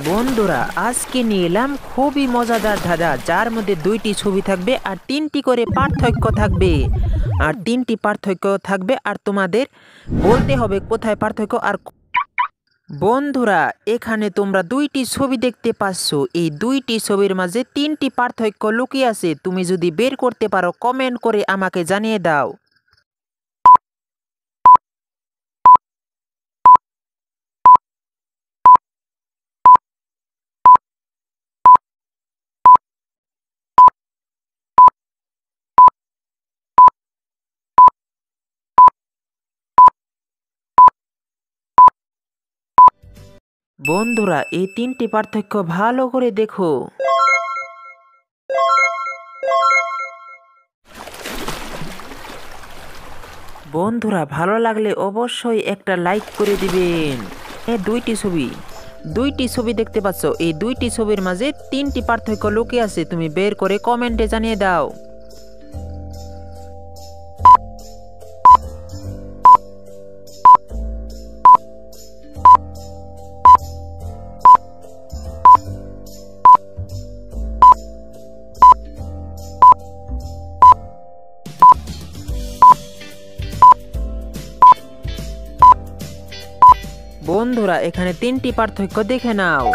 বন্ধুরা আজকে নিয়ে এলাম খুবই মজাদার ধাঁধা, যার মধ্যে দুইটি ছবি থাকবে আর তিনটি করে পার্থক্য থাকবে। আর তোমাদের বলতে হবে কোথায় পার্থক্য। আর বন্ধুরা, এখানে তোমরা দুইটি ছবি দেখতে পাচ্ছ। এই দুইটি ছবির মাঝে তিনটি পার্থক্য লুকিয়ে আছে। তুমি যদি বের করতে পারো কমেন্ট করে আমাকে জানিয়ে দাও। বন্ধুরা, এই তিনটি পার্থক্য ভালো করে দেখো। বন্ধুরা, ভালো লাগলে অবশ্যই একটা লাইক করে দিবেন। এই দুইটি ছবি দেখতে পাচ্ছ। এই দুইটি ছবির মাঝে তিনটি পার্থক্য লুকিয়ে আছে। তুমি বের করে কমেন্টে জানিয়ে দাও। বন্ধুরা, এখানে তিনটি পার্থক্য দেখে নাও।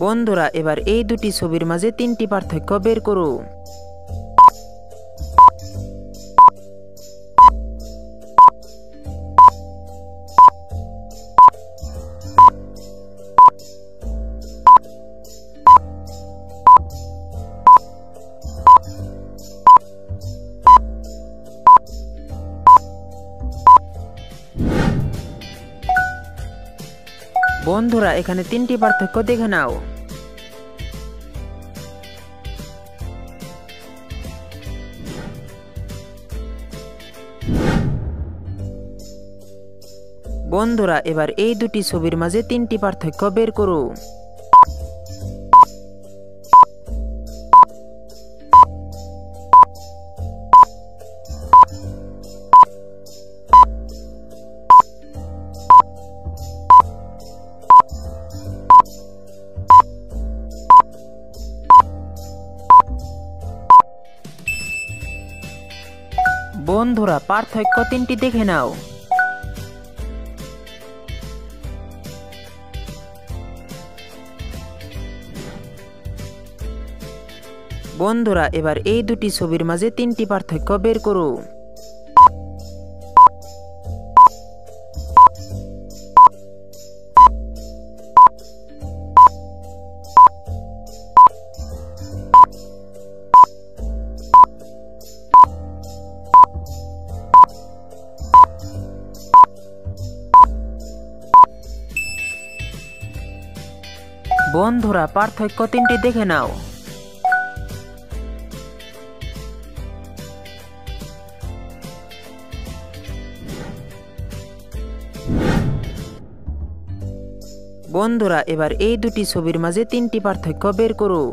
বন্ধুরা, এবার এই দুটি ছবির মাঝে তিনটি পার্থক্য বের করো। বন্ধুরা, এখানে তিনটি পার্থক্য দেখে নাও। বন্ধুরা, এবার এই দুটি ছবির মাঝে তিনটি পার্থক্য বের করো। বন্ধুরা, পার্থক্য তিনটি দেখে নাও। বন্ধুরা, এবার এই দুটি ছবির মাঝে তিনটি পার্থক্য বের করো। বন্ধুরা, পার্থক্য তিনটি দেখে নাও। বন্ধুরা, এবার এই দুটি ছবির মাঝে তিনটি পার্থক্য বের করো।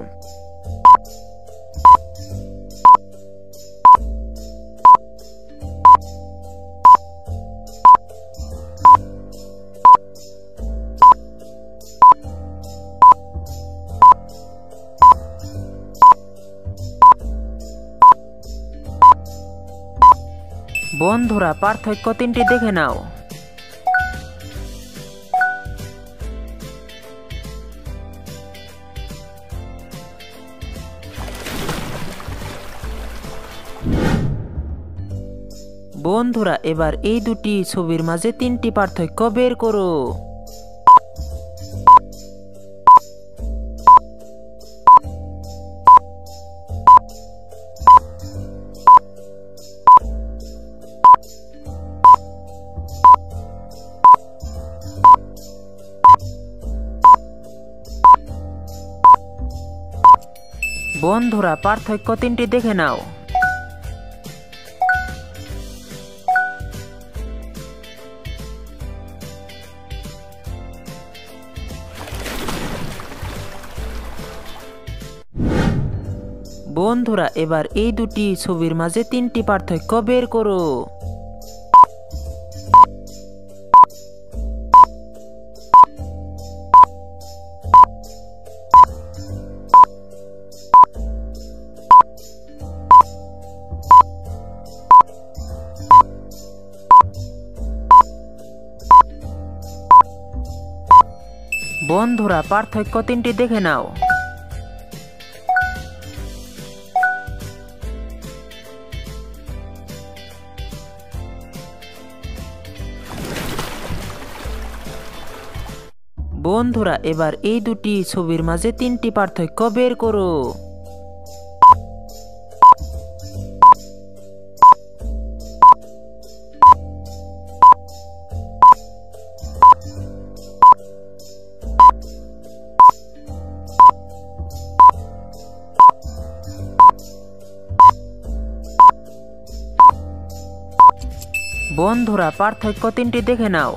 বন্ধুরা, পার্থক্য তিনটি দেখে নাও। বন্ধুরা, এবার এই দুটি ছবির মাঝে তিনটি পার্থক্য বের করো। বন্ধুরা, পার্থক্য তিনটি দেখে নাও। বন্ধুরা এবার এই দুটি ছবির মাঝে তিনটি পার্থক্য বের করো। বন্ধুরা পার্থক্য তিনটি দেখে নাও। বন্ধুরা এবার এই দুটি ছবির মাঝে তিনটি পার্থক্য বের করো। বন্ধুরা পার্থক্য তিনটি দেখে নাও।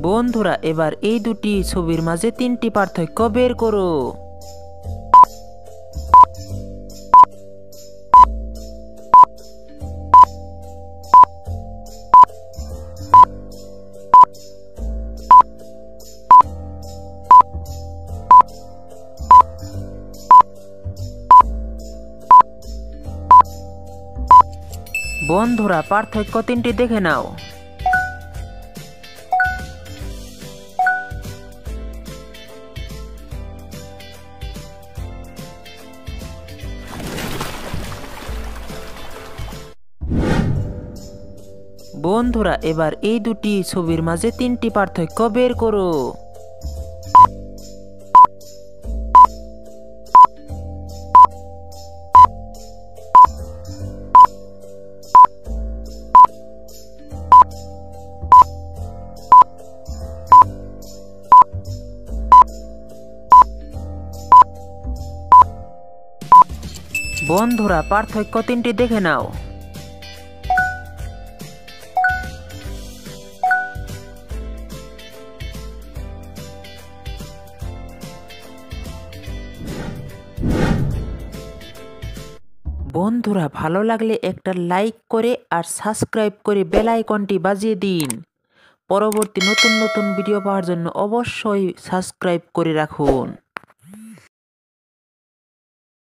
বন্ধুরা এবার এই দুটি ছবির মাঝে তিনটি পার্থক্য বের করো। বন্ধুরা পার্থক্য তিনটি দেখে নাও। বন্ধুরা এবার এই দুটি ছবির মাঝে তিনটি পার্থক্য বের করো। বন্ধুরা পার্থক্য তিনটি দেখে নাও। বন্ধুরা ভালো লাগলে একটা লাইক করে আর সাবস্ক্রাইব করে বেল আইকনটি বাজিয়ে দিন। পরবর্তী নতুন নতুন ভিডিও পাওয়ার জন্য অবশ্যই সাবস্ক্রাইব করে রাখুন।